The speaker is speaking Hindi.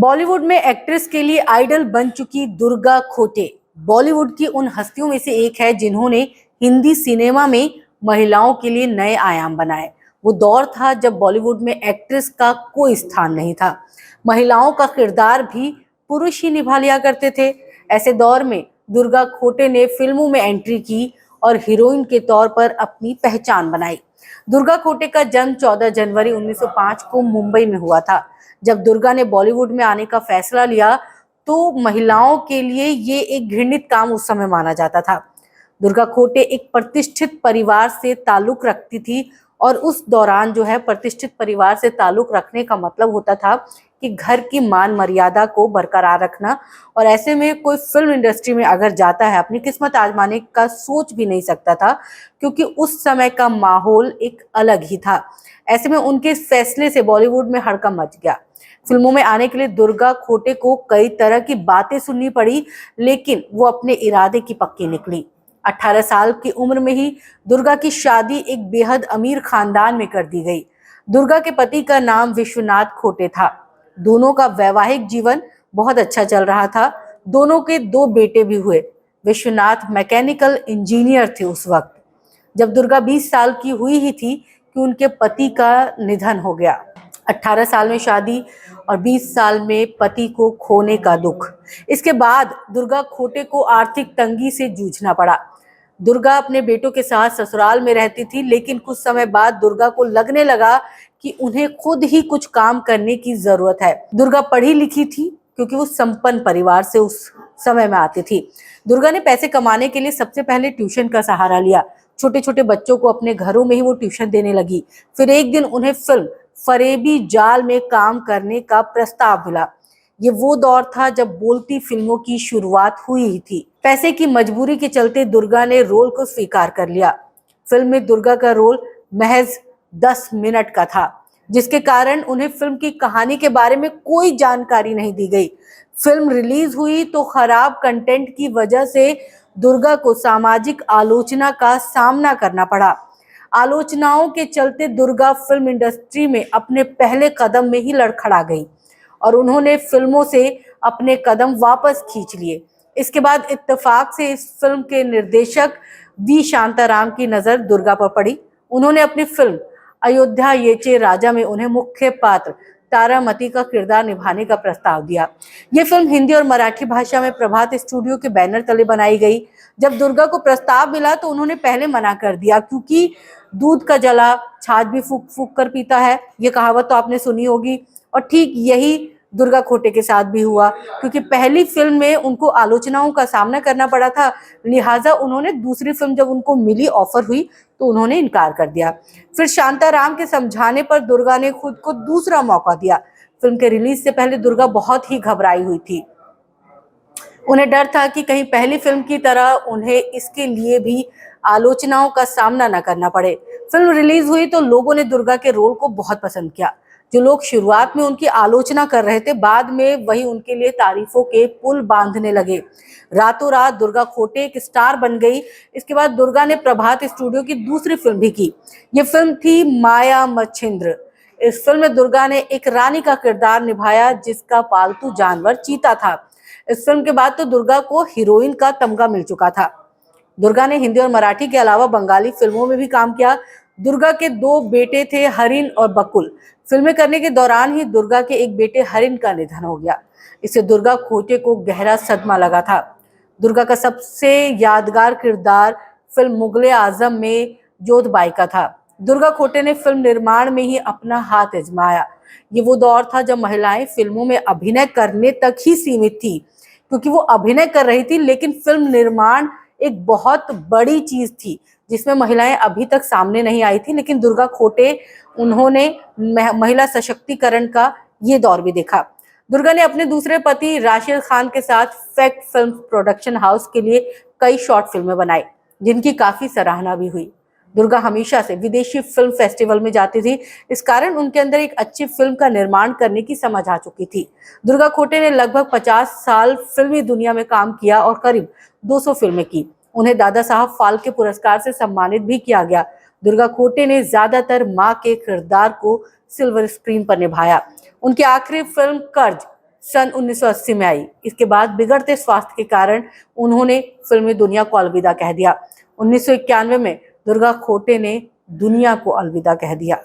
बॉलीवुड में एक्ट्रेस के लिए आइडल बन चुकी दुर्गा खोटे बॉलीवुड की उन हस्तियों में से एक है जिन्होंने हिंदी सिनेमा में महिलाओं के लिए नए आयाम बनाए। वो दौर था जब बॉलीवुड में एक्ट्रेस का कोई स्थान नहीं था। महिलाओं का किरदार भी पुरुष ही निभा लिया करते थे। ऐसे दौर में दुर्गा खोटे ने फिल्मों में एंट्री की और हीरोइन के तौर पर अपनी पहचान बनाई। दुर्गा खोटे का जन्म 14 जनवरी 1905 को मुंबई में हुआ था। जब दुर्गा ने बॉलीवुड में आने का फैसला लिया तो महिलाओं के लिए ये एक घृणित काम उस समय माना जाता था। दुर्गा खोटे एक प्रतिष्ठित परिवार से ताल्लुक रखती थी और उस दौरान जो है प्रतिष्ठित परिवार से ताल्लुक रखने का मतलब होता था कि घर की मान मर्यादा को बरकरार रखना। और ऐसे में कोई फिल्म इंडस्ट्री में अगर जाता है अपनी किस्मत आजमाने का सोच भी नहीं सकता था, क्योंकि उस समय का माहौल एक अलग ही था। ऐसे में उनके इस फैसले से बॉलीवुड में हड़कंप मच गया। फिल्मों में आने के लिए दुर्गा खोटे को कई तरह की बातें सुननी पड़ी, लेकिन वो अपने इरादे की पक्की निकली। 18 साल की उम्र में ही दुर्गा की शादी एक बेहद अमीर खानदान में कर दी गई। दुर्गा के पति का नाम विश्वनाथ खोटे था। दोनों का वैवाहिक जीवन बहुत अच्छा चल रहा था। दोनों के 2 बेटे भी हुए। विश्वनाथ मैकेनिकल इंजीनियर थे उस वक्त, जब दुर्गा 20 साल की हुई ही थी कि उनके पति का निधन हो गया। 18 साल में शादी और 20 साल में पति को खोने का दुख। इसके बाद दुर्गा खोटे को आर्थिक तंगी से जूझना पड़ा। दुर्गा अपने बेटों के साथ ससुराल में रहती थी, लेकिन कुछ समय बाद दुर्गा को लगने लगा कि उन्हें खुद ही कुछ काम करने की जरूरत है। दुर्गा पढ़ी लिखी थी क्योंकि वो संपन्न परिवार से उस समय में आती थी। दुर्गा ने पैसे कमाने के लिए सबसे पहले ट्यूशन का सहारा लिया। छोटे छोटे बच्चों को अपने घरों में ही वो ट्यूशन देने लगी। फिर एक दिन उन्हें फिल्म फरेबी जाल में काम करने का प्रस्ताव मिला। ये वो दौर था जब बोलती फिल्मों की शुरुआत हुई ही थी। पैसे की मजबूरी के चलते दुर्गा ने रोल को स्वीकार कर लिया। फिल्म में दुर्गा का रोल महज 10 मिनट का था, जिसके कारण उन्हें फिल्म की कहानी के बारे में कोई जानकारी नहीं दी गई। फिल्म रिलीज हुई तो खराब कंटेंट की वजह से दुर्गा को सामाजिक आलोचना का सामना करना पड़ा। आलोचनाओं के चलते दुर्गा फिल्म इंडस्ट्री में अपने पहले कदम में ही लड़खड़ा गई और उन्होंने फिल्मों से अपने कदम वापस खींच लिए। इसके बाद इत्तेफाक से इस फिल्म के निर्देशक वी शांताराम की नजर दुर्गा पर पड़ी। उन्होंने अपनी फिल्म अयोध्या येचे राजा में उन्हें मुख्य पात्र तारामती का किरदार निभाने का प्रस्ताव दिया। ये फिल्म हिंदी और मराठी भाषा में प्रभात स्टूडियो के बैनर तले बनाई गई। जब दुर्गा को प्रस्ताव मिला तो उन्होंने पहले मना कर दिया, क्योंकि दूध का जला छाछ भी फूक फूक कर पीता है, ये कहावत तो आपने सुनी होगी। और ठीक यही दुर्गा खोटे के साथ भी हुआ, क्योंकि पहली फिल्म में उनको आलोचनाओं का सामना करना पड़ा था। लिहाजा उन्होंने दूसरी फिल्म जब उनको मिली, ऑफर हुई, तो उन्होंने इनकार कर दिया। फिर शांताराम के समझाने पर दुर्गा ने खुद को दूसरा मौका दिया। फिल्म के रिलीज से पहले दुर्गा बहुत ही घबराई हुई थी। उन्हें डर था कि कहीं पहली फिल्म की तरह उन्हें इसके लिए भी आलोचनाओं का सामना न करना पड़े। फिल्म रिलीज हुई तो लोगों ने दुर्गा के रोल को बहुत पसंद किया। जो लोग शुरुआत में उनकी आलोचना कर रहे थे, बाद में वही उनके लिए तारीफों के पुल बांधने लगे। रातों रात दुर्गा खोटे एक स्टार बन गई। इसके बाद दुर्गा ने प्रभात स्टूडियो की दूसरी फिल्म भी की। ये फिल्म थी माया मच्छिंद्र। इस फिल्म में दुर्गा ने एक रानी का किरदार निभाया, जिसका पालतू जानवर चीता था। इस फिल्म के बाद तो दुर्गा को हीरोइन का तमगा मिल चुका था। दुर्गा ने हिंदी और मराठी के अलावा बंगाली फिल्मों में भी काम किया। दुर्गा के 2 बेटे थे, हरिन और बकुल। फिल्में करने के दौरान ही दुर्गा के एक बेटे हरिन का निधन हो गया। इससे दुर्गा खोटे को गहरा सदमा लगा था। दुर्गा का सबसे यादगार किरदार फिल्म मुगले आजम में जोधबाई का था। दुर्गा खोटे ने फिल्म निर्माण में ही अपना हाथ आजमाया। ये वो दौर था जब महिलाएं फिल्मों में अभिनय करने तक ही सीमित थी, क्योंकि वो अभिनय कर रही थी, लेकिन फिल्म निर्माण एक बहुत बड़ी चीज थी जिसमें महिलाएं अभी तक सामने नहीं आई थी। लेकिन दुर्गा खोटे, उन्होंने महिला सशक्तिकरण का ये दौर भी देखा। दुर्गा ने अपने दूसरे पति राशिद खान के साथ फैक्ट फिल्म प्रोडक्शन हाउस के लिए कई शॉर्ट फिल्में बनाई, जिनकी काफी सराहना भी हुई। दुर्गा हमेशा से विदेशी फिल्म फेस्टिवल में जाती थी। इस कारण उनके अंदर एक अच्छी फिल्म का निर्माण करने की समझ आ चुकी थी। दुर्गा खोटे ने लगभग 50 साल फिल्मी दुनिया में काम किया और करीब 200 फिल्में की। उन्हें दादा साहब फाल्के पुरस्कार से सम्मानित भी किया गया। दुर्गा खोटे ने ज्यादातर मां के किरदार को सिल्वर स्क्रीन पर निभाया। उनकी आखिरी फिल्म कर्ज सन 1980 में आई। इसके बाद बिगड़ते स्वास्थ्य के कारण उन्होंने फिल्मी दुनिया को अलविदा कह दिया। 1991 में दुर्गा खोटे ने दुनिया को अलविदा कह दिया।